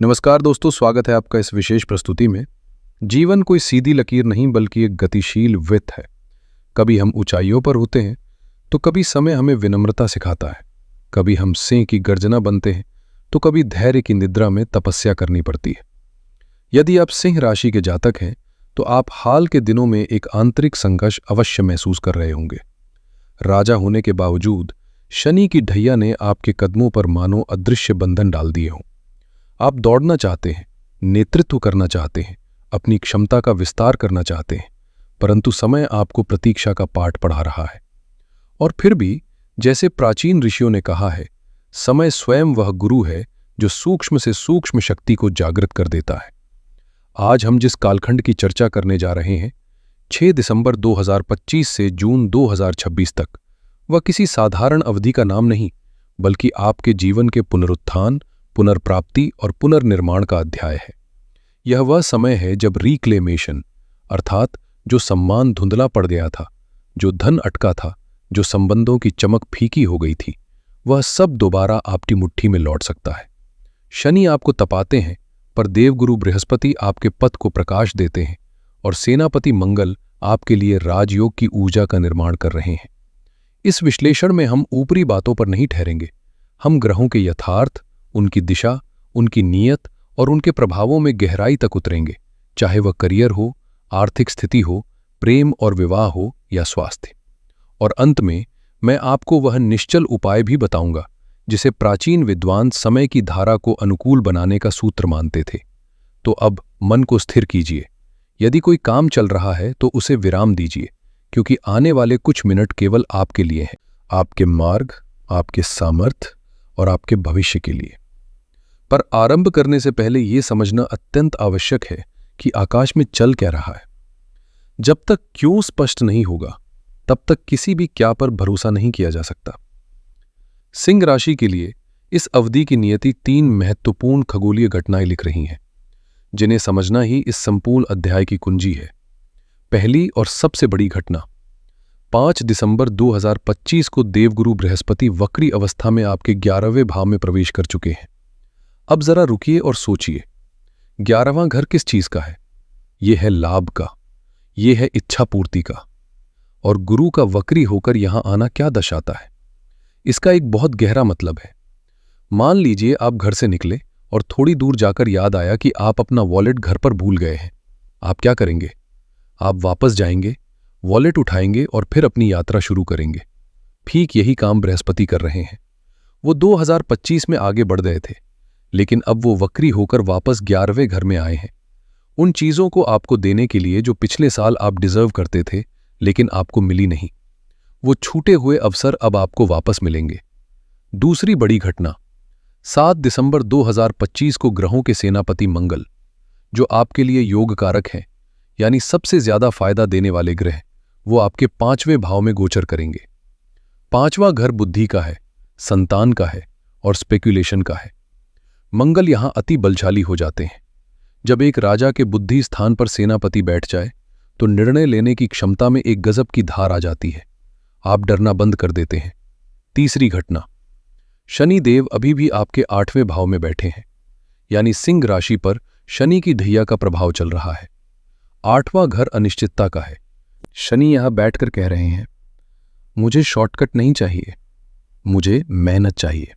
नमस्कार दोस्तों, स्वागत है आपका इस विशेष प्रस्तुति में। जीवन कोई सीधी लकीर नहीं बल्कि एक गतिशील वृत्त है। कभी हम ऊंचाइयों पर होते हैं तो कभी समय हमें विनम्रता सिखाता है, कभी हम सिंह की गर्जना बनते हैं तो कभी धैर्य की निद्रा में तपस्या करनी पड़ती है। यदि आप सिंह राशि के जातक हैं तो आप हाल के दिनों में एक आंतरिक संघर्ष अवश्य महसूस कर रहे होंगे। राजा होने के बावजूद शनि की ढैया ने आपके कदमों पर मानो अदृश्य बंधन डाल दिए हों। आप दौड़ना चाहते हैं, नेतृत्व करना चाहते हैं, अपनी क्षमता का विस्तार करना चाहते हैं, परंतु समय आपको प्रतीक्षा का पाठ पढ़ा रहा है। और फिर भी, जैसे प्राचीन ऋषियों ने कहा है, समय स्वयं वह गुरु है जो सूक्ष्म से सूक्ष्म शक्ति को जागृत कर देता है। आज हम जिस कालखंड की चर्चा करने जा रहे हैं, 6 दिसंबर 2025 से जून 2026 तक, वह किसी साधारण अवधि का नाम नहीं, बल्कि आपके जीवन के पुनरुत्थान, पुनर्प्राप्ति और पुनर्निर्माण का अध्याय है। यह वह समय है जब रिक्लेमेशन, अर्थात जो सम्मान धुंधला पड़ गया था, जो धन अटका था, जो संबंधों की चमक फीकी हो गई थी, वह सब दोबारा आपकी मुट्ठी में लौट सकता है। शनि आपको तपाते हैं, पर देवगुरु बृहस्पति आपके पथ को प्रकाश देते हैं और सेनापति मंगल आपके लिए राजयोग की ऊर्जा का निर्माण कर रहे हैं। इस विश्लेषण में हम ऊपरी बातों पर नहीं ठहरेंगे। हम ग्रहों के यथार्थ, उनकी दिशा, उनकी नीयत और उनके प्रभावों में गहराई तक उतरेंगे, चाहे वह करियर हो, आर्थिक स्थिति हो, प्रेम और विवाह हो या स्वास्थ्य। और अंत में मैं आपको वह निश्चल उपाय भी बताऊंगा जिसे प्राचीन विद्वान समय की धारा को अनुकूल बनाने का सूत्र मानते थे। तो अब मन को स्थिर कीजिए। यदि कोई काम चल रहा है तो उसे विराम दीजिए, क्योंकि आने वाले कुछ मिनट केवल आपके लिए हैं, आपके मार्ग, आपके सामर्थ्य और आपके भविष्य के लिए। पर आरंभ करने से पहले यह समझना अत्यंत आवश्यक है कि आकाश में चल क्या रहा है। जब तक क्यों स्पष्ट नहीं होगा, तब तक किसी भी क्या पर भरोसा नहीं किया जा सकता। सिंह राशि के लिए इस अवधि की नियति 3 महत्वपूर्ण खगोलीय घटनाएं लिख रही हैं, जिन्हें समझना ही इस संपूर्ण अध्याय की कुंजी है। पहली और सबसे बड़ी घटना, 5 दिसंबर 2025 को देवगुरु बृहस्पति वक्री अवस्था में आपके 11वें भाव में प्रवेश कर चुके हैं। अब जरा रुकिए और सोचिए, 11वां घर किस चीज का है? यह है लाभ का, यह है इच्छा पूर्ति का। और गुरु का वक्री होकर यहां आना क्या दर्शाता है? इसका एक बहुत गहरा मतलब है। मान लीजिए आप घर से निकले और थोड़ी दूर जाकर याद आया कि आप अपना वॉलेट घर पर भूल गए हैं। आप क्या करेंगे? आप वापस जाएंगे, वॉलेट उठाएंगे और फिर अपनी यात्रा शुरू करेंगे। ठीक यही काम बृहस्पति कर रहे हैं। वो 2025 में आगे बढ़ गए थे, लेकिन अब वो वक्री होकर वापस 11वें घर में आए हैं, उन चीजों को आपको देने के लिए जो पिछले साल आप डिजर्व करते थे लेकिन आपको मिली नहीं। वो छूटे हुए अवसर अब आपको वापस मिलेंगे। दूसरी बड़ी घटना, 7 दिसंबर 2025 को ग्रहों के सेनापति मंगल, जो आपके लिए योग कारक हैं, यानी सबसे ज्यादा फायदा देने वाले ग्रह, वो आपके 5वें भाव में गोचर करेंगे। 5वां घर बुद्धि का है, संतान का है और स्पेक्युलेशन का है। मंगल यहां अति बलशाली हो जाते हैं। जब एक राजा के बुद्धि स्थान पर सेनापति बैठ जाए तो निर्णय लेने की क्षमता में एक गजब की धार आ जाती है। आप डरना बंद कर देते हैं। तीसरी घटना, शनि देव अभी भी आपके 8वें भाव में बैठे हैं, यानी सिंह राशि पर शनि की ढैया का प्रभाव चल रहा है। 8वां घर अनिश्चितता का है। शनि यहां बैठकर कह रहे हैं, मुझे शॉर्टकट नहीं चाहिए, मुझे मेहनत चाहिए।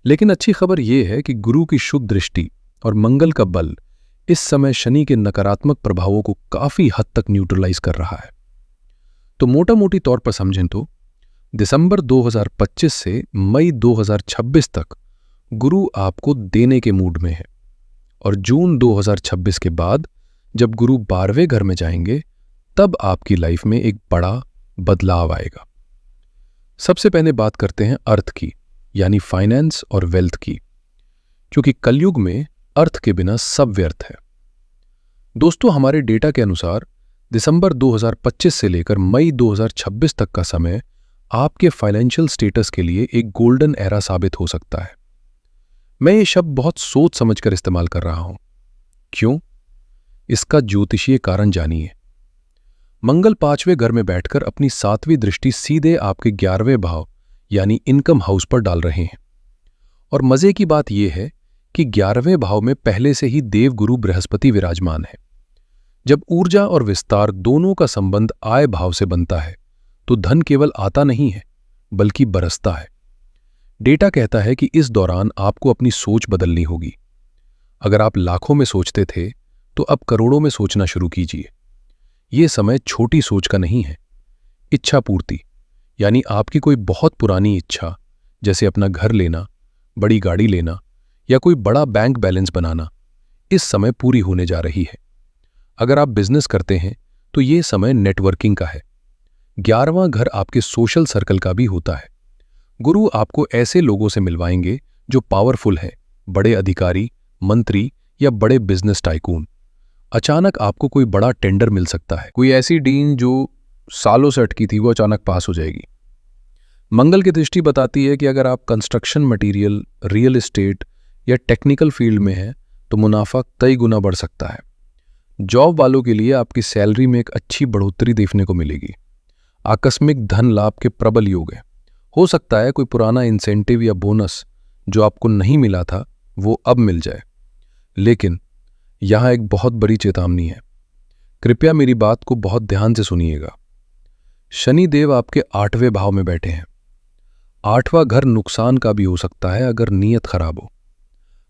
लेकिन अच्छी खबर यह है कि गुरु की शुभ दृष्टि और मंगल का बल इस समय शनि के नकारात्मक प्रभावों को काफी हद तक न्यूट्रलाइज कर रहा है। तो मोटा मोटी तौर पर समझें तो दिसंबर 2025 से मई 2026 तक गुरु आपको देने के मूड में है, और जून 2026 के बाद जब गुरु 12वें घर में जाएंगे, तब आपकी लाइफ में एक बड़ा बदलाव आएगा। सबसे पहले बात करते हैं अर्थ की, यानी फाइनेंस और वेल्थ की, क्योंकि कलयुग में अर्थ के बिना सब व्यर्थ है। दोस्तों, हमारे डेटा के अनुसार दिसंबर 2025 से लेकर मई 2026 तक का समय आपके फाइनेंशियल स्टेटस के लिए एक गोल्डन एरा साबित हो सकता है। मैं ये शब्द बहुत सोच समझकर इस्तेमाल कर रहा हूं। क्यों? इसका ज्योतिषीय कारण जानिए। मंगल 5वें घर में बैठकर अपनी 7वीं दृष्टि सीधे आपके 11वें भाव यानी इनकम हाउस पर डाल रहे हैं। और मजे की बात यह है कि 11वें भाव में पहले से ही देवगुरु बृहस्पति विराजमान है। जब ऊर्जा और विस्तार दोनों का संबंध आय भाव से बनता है तो धन केवल आता नहीं है बल्कि बरसता है। डेटा कहता है कि इस दौरान आपको अपनी सोच बदलनी होगी। अगर आप लाखों में सोचते थे तो अब करोड़ों में सोचना शुरू कीजिए। ये समय छोटी सोच का नहीं है। इच्छा पूर्ति यानी आपकी कोई बहुत पुरानी इच्छा, जैसे अपना घर लेना, बड़ी गाड़ी लेना या कोई बड़ा बैंक बैलेंस बनाना, इस समय पूरी होने जा रही है। अगर आप बिजनेस करते हैं तो ये समय नेटवर्किंग का है। 11वां घर आपके सोशल सर्कल का भी होता है। गुरु आपको ऐसे लोगों से मिलवाएंगे जो पावरफुल हैं, बड़े अधिकारी, मंत्री या बड़े बिजनेस टाइकून। अचानक आपको कोई बड़ा टेंडर मिल सकता है। कोई ऐसी डील जो सालों से अटकी थी वो अचानक पास हो जाएगी। मंगल की दृष्टि बताती है कि अगर आप कंस्ट्रक्शन मटेरियल, रियल एस्टेट या टेक्निकल फील्ड में हैं तो मुनाफा कई गुना बढ़ सकता है। जॉब वालों के लिए आपकी सैलरी में एक अच्छी बढ़ोतरी देखने को मिलेगी। आकस्मिक धन लाभ के प्रबल योग है। हो सकता है कोई पुराना इंसेंटिव या बोनस जो आपको नहीं मिला था वो अब मिल जाए। लेकिन यहां एक बहुत बड़ी चेतावनी है। कृपया मेरी बात को बहुत ध्यान से सुनिएगा। शनि देव आपके 8वें भाव में बैठे हैं। 8वां घर नुकसान का भी हो सकता है अगर नीयत खराब हो।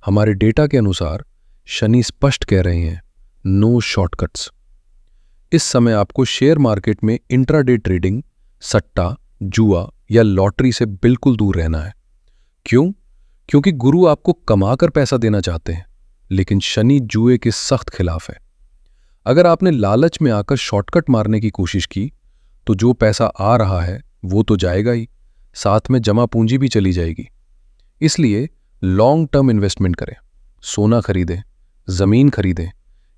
हमारे डेटा के अनुसार शनि स्पष्ट कह रहे हैं, नो शॉर्टकट्स। इस समय आपको शेयर मार्केट में इंट्राडे ट्रेडिंग, सट्टा, जुआ या लॉटरी से बिल्कुल दूर रहना है। क्यों? क्योंकि गुरु आपको कमाकर पैसा देना चाहते हैं, लेकिन शनि जुए के सख्त खिलाफ है। अगर आपने लालच में आकर शॉर्टकट मारने की कोशिश की तो जो पैसा आ रहा है वो तो जाएगा ही, साथ में जमा पूंजी भी चली जाएगी। इसलिए लॉन्ग टर्म इन्वेस्टमेंट करें। सोना खरीदें, जमीन खरीदें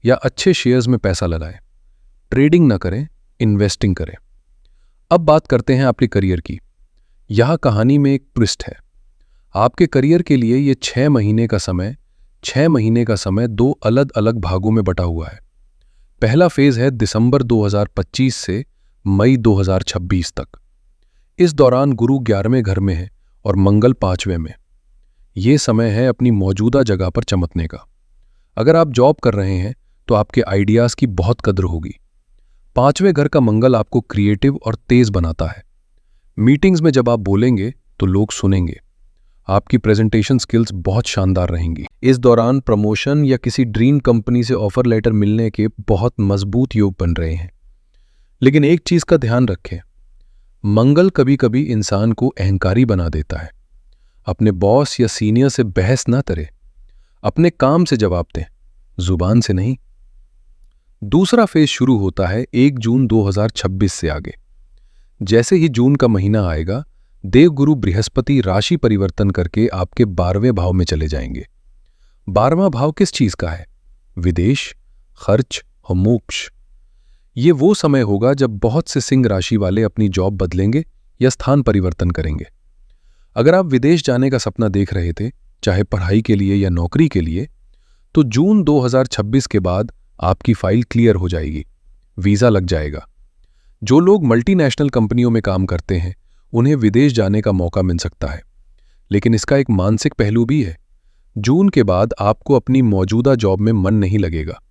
या अच्छे शेयर्स में पैसा लगाएं। ट्रेडिंग ना करें, इन्वेस्टिंग करें। अब बात करते हैं आपके करियर की। यह कहानी में एक ट्विस्ट है। आपके करियर के लिए ये 6 महीने का समय 2 अलग अलग भागों में बटा हुआ है। पहला फेज है दिसंबर 2025 से मई 2026 तक। इस दौरान गुरु 11वें घर में है और मंगल 5वें में। ये समय है अपनी मौजूदा जगह पर चमकने का। अगर आप जॉब कर रहे हैं तो आपके आइडियाज की बहुत कद्र होगी। 5वें घर का मंगल आपको क्रिएटिव और तेज बनाता है। मीटिंग्स में जब आप बोलेंगे तो लोग सुनेंगे। आपकी प्रेजेंटेशन स्किल्स बहुत शानदार रहेंगी। इस दौरान प्रमोशन या किसी ड्रीम कंपनी से ऑफर लेटर मिलने के बहुत मजबूत योग बन रहे हैं। लेकिन एक चीज का ध्यान रखें, मंगल कभी कभी इंसान को अहंकारी बना देता है। अपने बॉस या सीनियर से बहस ना करें। अपने काम से जवाब दें, जुबान से नहीं। दूसरा फेज शुरू होता है 1 जून 2026 से आगे। जैसे ही जून का महीना आएगा, देवगुरु बृहस्पति राशि परिवर्तन करके आपके 12वें भाव में चले जाएंगे। 12वां भाव किस चीज का है? विदेश, खर्च और मोक्ष। ये वो समय होगा जब बहुत से सिंह राशि वाले अपनी जॉब बदलेंगे या स्थान परिवर्तन करेंगे। अगर आप विदेश जाने का सपना देख रहे थे, चाहे पढ़ाई के लिए या नौकरी के लिए, तो जून 2026 के बाद आपकी फाइल क्लियर हो जाएगी, वीजा लग जाएगा। जो लोग मल्टीनेशनल कंपनियों में काम करते हैं उन्हें विदेश जाने का मौका मिल सकता है। लेकिन इसका एक मानसिक पहलू भी है। जून के बाद आपको अपनी मौजूदा जॉब में मन नहीं लगेगा।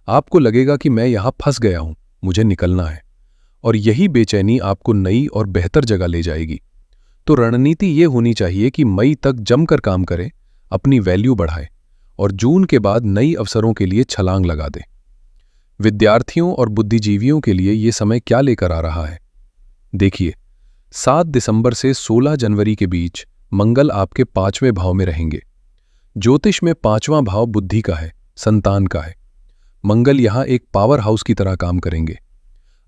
आपको लगेगा कि मैं यहां फंस गया हूं, मुझे निकलना है। और यही बेचैनी आपको नई और बेहतर जगह ले जाएगी। तो रणनीति ये होनी चाहिए कि मई तक जमकर काम करें, अपनी वैल्यू बढ़ाएं और जून के बाद नई अवसरों के लिए छलांग लगा दें। विद्यार्थियों और बुद्धिजीवियों के लिए ये समय क्या लेकर आ रहा है? देखिए, 7 दिसंबर से 16 जनवरी के बीच मंगल आपके 5वें भाव में रहेंगे। ज्योतिष में 5वां भाव बुद्धि का है, संतान का है। मंगल यहां एक पावर हाउस की तरह काम करेंगे।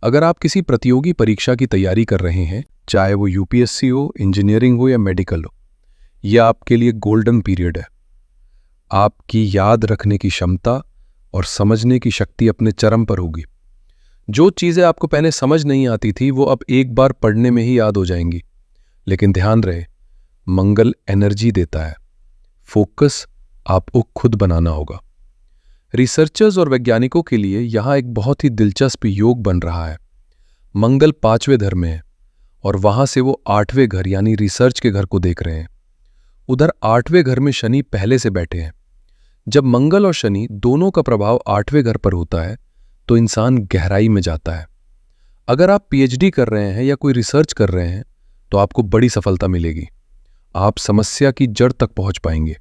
अगर आप किसी प्रतियोगी परीक्षा की तैयारी कर रहे हैं, चाहे वो यूपीएससी हो, इंजीनियरिंग हो या मेडिकल हो, यह आपके लिए गोल्डन पीरियड है। आपकी याद रखने की क्षमता और समझने की शक्ति अपने चरम पर होगी। जो चीजें आपको पहले समझ नहीं आती थी वो अब एक बार पढ़ने में ही याद हो जाएंगी। लेकिन ध्यान रहे, मंगल एनर्जी देता है, फोकस आपको खुद बनाना होगा। रिसर्चर्स और वैज्ञानिकों के लिए यहां एक बहुत ही दिलचस्प योग बन रहा है। मंगल 5वें घर में है और वहां से वो 8वें घर यानी रिसर्च के घर को देख रहे हैं। उधर 8वें घर में शनि पहले से बैठे हैं। जब मंगल और शनि दोनों का प्रभाव 8वें घर पर होता है तो इंसान गहराई में जाता है। अगर आप पीएचडी कर रहे हैं या कोई रिसर्च कर रहे हैं तो आपको बड़ी सफलता मिलेगी। आप समस्या की जड़ तक पहुंच पाएंगे।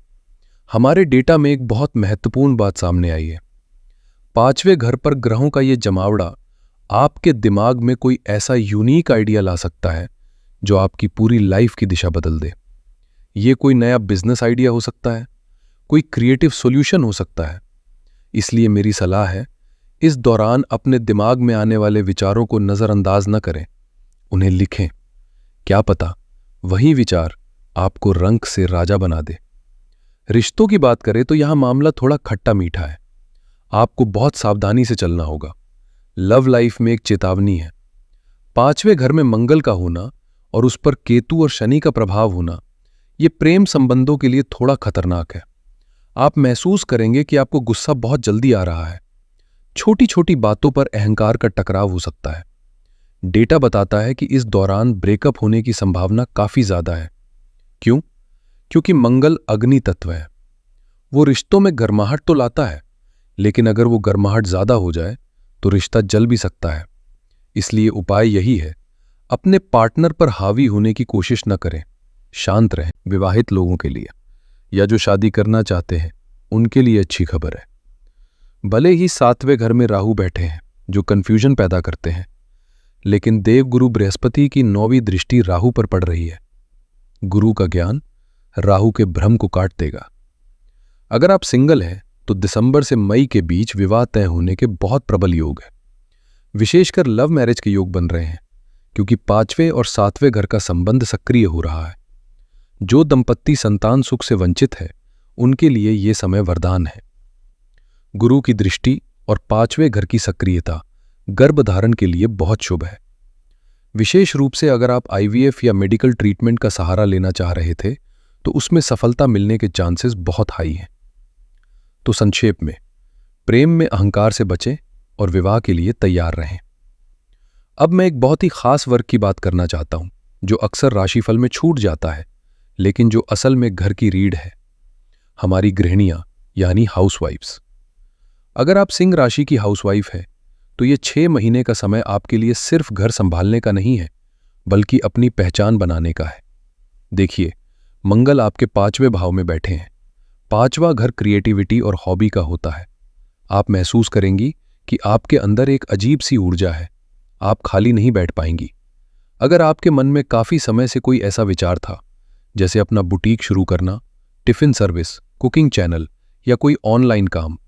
हमारे डेटा में एक बहुत महत्वपूर्ण बात सामने आई है। 5वें घर पर ग्रहों का यह जमावड़ा आपके दिमाग में कोई ऐसा यूनिक आइडिया ला सकता है जो आपकी पूरी लाइफ की दिशा बदल दे। ये कोई नया बिजनेस आइडिया हो सकता है, कोई क्रिएटिव सॉल्यूशन हो सकता है। इसलिए मेरी सलाह है, इस दौरान अपने दिमाग में आने वाले विचारों को नजरअंदाज न करें, उन्हें लिखें। क्या पता वही विचार आपको रंक से राजा बना दे। रिश्तों की बात करें तो यहां मामला थोड़ा खट्टा मीठा है। आपको बहुत सावधानी से चलना होगा। लव लाइफ में एक चेतावनी है। 5वें घर में मंगल का होना और उस पर केतु और शनि का प्रभाव होना, यह प्रेम संबंधों के लिए थोड़ा खतरनाक है। आप महसूस करेंगे कि आपको गुस्सा बहुत जल्दी आ रहा है। छोटी छोटी बातों पर अहंकार का टकराव हो सकता है। डेटा बताता है कि इस दौरान ब्रेकअप होने की संभावना काफी ज्यादा है। क्यों? क्योंकि मंगल अग्नि तत्व है। वो रिश्तों में गर्माहट तो लाता है, लेकिन अगर वो गर्माहट ज्यादा हो जाए तो रिश्ता जल भी सकता है। इसलिए उपाय यही है, अपने पार्टनर पर हावी होने की कोशिश न करें, शांत रहें। विवाहित लोगों के लिए या जो शादी करना चाहते हैं उनके लिए अच्छी खबर है। भले ही 7वें घर में राहु बैठे हैं जो कंफ्यूजन पैदा करते हैं, लेकिन देवगुरु बृहस्पति की 9वीं दृष्टि राहु पर पड़ रही है। गुरु का ज्ञान राहु के भ्रम को काट देगा। अगर आप सिंगल हैं तो दिसंबर से मई के बीच विवाह तय होने के बहुत प्रबल योग है। विशेषकर लव मैरिज के योग बन रहे हैं, क्योंकि 5वें और 7वें घर का संबंध सक्रिय हो रहा है। जो दंपत्ति संतान सुख से वंचित है उनके लिए यह समय वरदान है। गुरु की दृष्टि और 5वें घर की सक्रियता गर्भधारण के लिए बहुत शुभ है। विशेष रूप से अगर आप आईवीएफ या मेडिकल ट्रीटमेंट का सहारा लेना चाह रहे थे तो उसमें सफलता मिलने के चांसेस बहुत हाई हैं। तो संक्षेप में, प्रेम में अहंकार से बचें और विवाह के लिए तैयार रहें। अब मैं एक बहुत ही खास वर्ग की बात करना चाहता हूं जो अक्सर राशिफल में छूट जाता है, लेकिन जो असल में घर की रीढ़ है। हमारी गृहिणियां यानी हाउसवाइफ्स। अगर आप सिंह राशि की हाउसवाइफ है तो ये 6 महीने का समय आपके लिए सिर्फ घर संभालने का नहीं है, बल्कि अपनी पहचान बनाने का है। देखिए, मंगल आपके 5वें भाव में बैठे हैं। 5वां घर क्रिएटिविटी और हॉबी का होता है। आप महसूस करेंगी कि आपके अंदर एक अजीब सी ऊर्जा है। आप खाली नहीं बैठ पाएंगी। अगर आपके मन में काफी समय से कोई ऐसा विचार था, जैसे अपना बुटीक शुरू करना, टिफिन सर्विस, कुकिंग चैनल या कोई ऑनलाइन काम,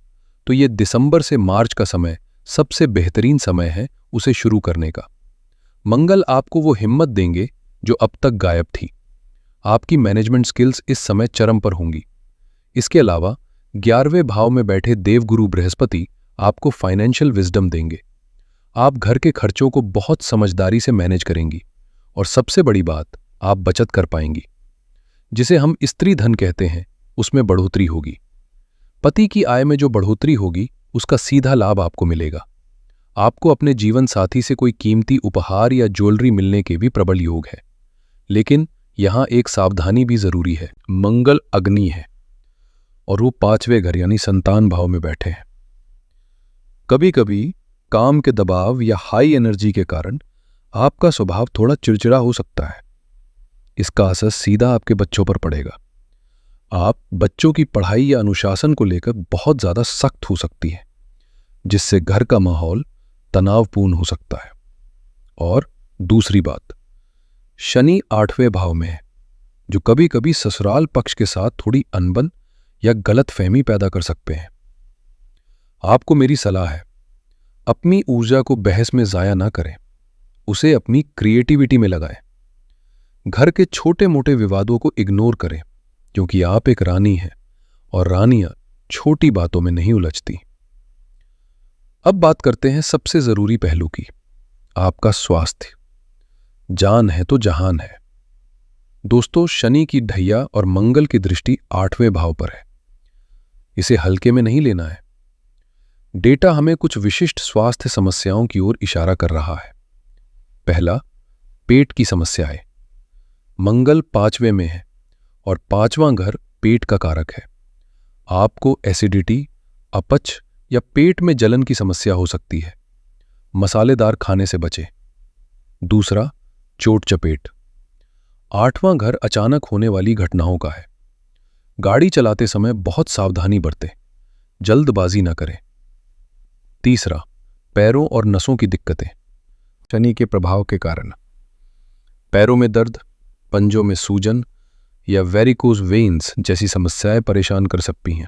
तो ये दिसंबर से मार्च का समय सबसे बेहतरीन समय है उसे शुरू करने का। मंगल आपको वो हिम्मत देंगे जो अब तक गायब थी। आपकी मैनेजमेंट स्किल्स इस समय चरम पर होंगी। इसके अलावा 11वें भाव में बैठे देवगुरु बृहस्पति आपको फाइनेंशियल विजडम देंगे। आप घर के खर्चों को बहुत समझदारी से मैनेज करेंगी और सबसे बड़ी बात, आप बचत कर पाएंगी। जिसे हम स्त्री धन कहते हैं, उसमें बढ़ोतरी होगी। पति की आय में जो बढ़ोतरी होगी उसका सीधा लाभ आपको मिलेगा। आपको अपने जीवन साथी से कोई कीमती उपहार या ज्वेलरी मिलने के भी प्रबल योग है। लेकिन यहां एक सावधानी भी जरूरी है। मंगल अग्नि है और वो 5वें घर यानी संतान भाव में बैठे हैं। कभी कभी काम के दबाव या हाई एनर्जी के कारण आपका स्वभाव थोड़ा चिड़चिड़ा हो सकता है। इसका असर सीधा आपके बच्चों पर पड़ेगा। आप बच्चों की पढ़ाई या अनुशासन को लेकर बहुत ज्यादा सख्त हो सकती है, जिससे घर का माहौल तनावपूर्ण हो सकता है। और दूसरी बात, शनि 8वें भाव में है, जो कभी कभी ससुराल पक्ष के साथ थोड़ी अनबन या गलतफहमी पैदा कर सकते हैं। आपको मेरी सलाह है, अपनी ऊर्जा को बहस में जाया ना करें, उसे अपनी क्रिएटिविटी में लगाएं। घर के छोटे मोटे विवादों को इग्नोर करें, क्योंकि आप एक रानी हैं और रानियां छोटी बातों में नहीं उलझती। अब बात करते हैं सबसे जरूरी पहलू की, आपका स्वास्थ्य। जान है तो जहान है। दोस्तों, शनि की ढैया और मंगल की दृष्टि 8वें भाव पर है। इसे हल्के में नहीं लेना है। डेटा हमें कुछ विशिष्ट स्वास्थ्य समस्याओं की ओर इशारा कर रहा है। पहला, पेट की समस्याएं। मंगल 5वें में है और 5वां घर पेट का कारक है। आपको एसिडिटी, अपच या पेट में जलन की समस्या हो सकती है। मसालेदार खाने से बचें। दूसरा, चोट चपेट। 8वां घर अचानक होने वाली घटनाओं का है। गाड़ी चलाते समय बहुत सावधानी बरतें, जल्दबाजी न करें। तीसरा, पैरों और नसों की दिक्कतें। शनि के प्रभाव के कारण पैरों में दर्द, पंजों में सूजन या वेरिकोज वेन्स जैसी समस्याएं परेशान कर सकती हैं।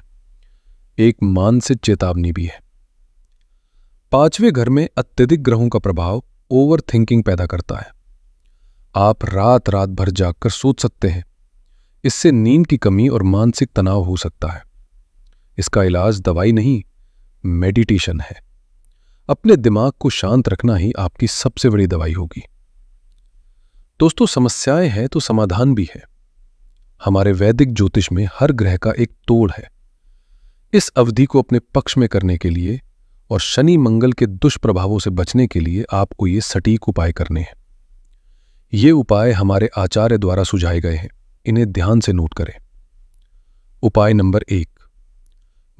एक मानसिक चेतावनी भी है। 5वें घर में अत्यधिक ग्रहों का प्रभाव ओवर थिंकिंग पैदा करता है। आप रात रात भर जागकर सोच सकते हैं। इससे नींद की कमी और मानसिक तनाव हो सकता है। इसका इलाज दवाई नहीं, मेडिटेशन है। अपने दिमाग को शांत रखना ही आपकी सबसे बड़ी दवाई होगी। दोस्तों, समस्याएं हैं तो समाधान भी है। हमारे वैदिक ज्योतिष में हर ग्रह का एक तोड़ है। इस अवधि को अपने पक्ष में करने के लिए और शनि मंगल के दुष्प्रभावों से बचने के लिए आपको ये सटीक उपाय करने हैं। ये उपाय हमारे आचार्य द्वारा सुझाए गए हैं। इन्हें ध्यान से नोट करें। उपाय नंबर 1,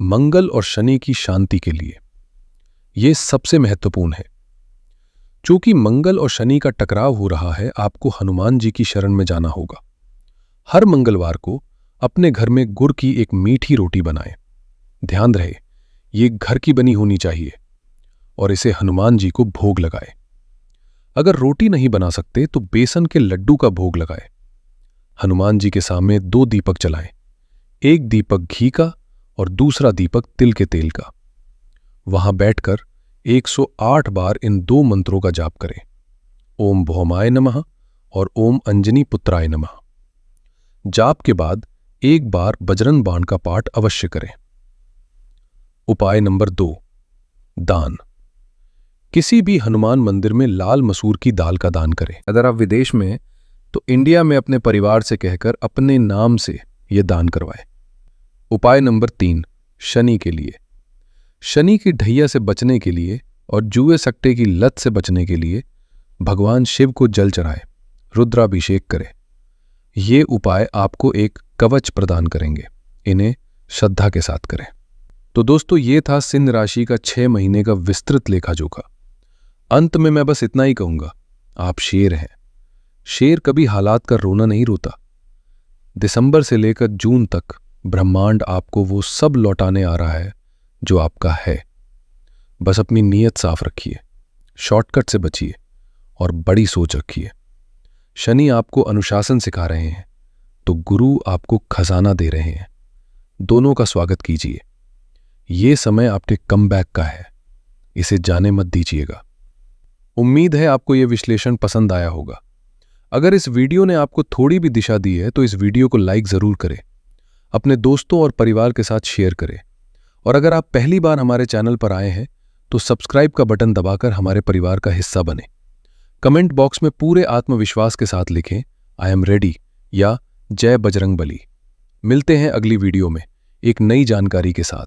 मंगल और शनि की शांति के लिए। यह सबसे महत्वपूर्ण है। चूंकि मंगल और शनि का टकराव हो रहा है, आपको हनुमान जी की शरण में जाना होगा। हर मंगलवार को अपने घर में गुड़ की एक मीठी रोटी बनाएं। ध्यान रहे, ये घर की बनी होनी चाहिए और इसे हनुमान जी को भोग लगाएं। अगर रोटी नहीं बना सकते तो बेसन के लड्डू का भोग लगाएं। हनुमान जी के सामने 2 दीपक जलाएं, एक दीपक घी का और दूसरा दीपक तिल के तेल का। वहां बैठकर 108 बार इन 2 मंत्रों का जाप करें, ओम भौमाय नमः और ओम अंजनी पुत्राय नमः। जाप के बाद एक बार बजरंग बाण का पाठ अवश्य करें। उपाय नंबर 2, दान। किसी भी हनुमान मंदिर में लाल मसूर की दाल का दान करें। अगर आप विदेश में तो इंडिया में अपने परिवार से कहकर अपने नाम से यह दान करवाएं। उपाय नंबर 3, शनि के लिए। शनि की ढैया से बचने के लिए और जुए सट्टे की लत से बचने के लिए भगवान शिव को जल चढ़ाएं, रुद्राभिषेक करें। ये उपाय आपको एक कवच प्रदान करेंगे। इन्हें श्रद्धा के साथ करें। तो दोस्तों, ये था सिंह राशि का 6 महीने का विस्तृत लेखा जोखा। अंत में मैं बस इतना ही कहूंगा, आप शेर हैं। शेर कभी हालात का रोना नहीं रोता। दिसंबर से लेकर जून तक ब्रह्मांड आपको वो सब लौटाने आ रहा है जो आपका है। बस अपनी नीयत साफ रखिए, शॉर्टकट से बचिए और बड़ी सोच रखिए। शनि आपको अनुशासन सिखा रहे हैं तो गुरु आपको खजाना दे रहे हैं। दोनों का स्वागत कीजिए। ये समय आपके कमबैक का है, इसे जाने मत दीजिएगा। उम्मीद है आपको यह विश्लेषण पसंद आया होगा। अगर इस वीडियो ने आपको थोड़ी भी दिशा दी है तो इस वीडियो को लाइक जरूर करें, अपने दोस्तों और परिवार के साथ शेयर करें। और अगर आप पहली बार हमारे चैनल पर आए हैं तो सब्सक्राइब का बटन दबाकर हमारे परिवार का हिस्सा बने। कमेंट बॉक्स में पूरे आत्मविश्वास के साथ लिखें, आई एम रेडी या जय बजरंग बली। मिलते हैं अगली वीडियो में एक नई जानकारी के साथ।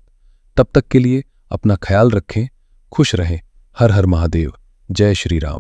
तब तक के लिए अपना ख्याल रखें, खुश रहें। हर हर महादेव। जय श्री राम।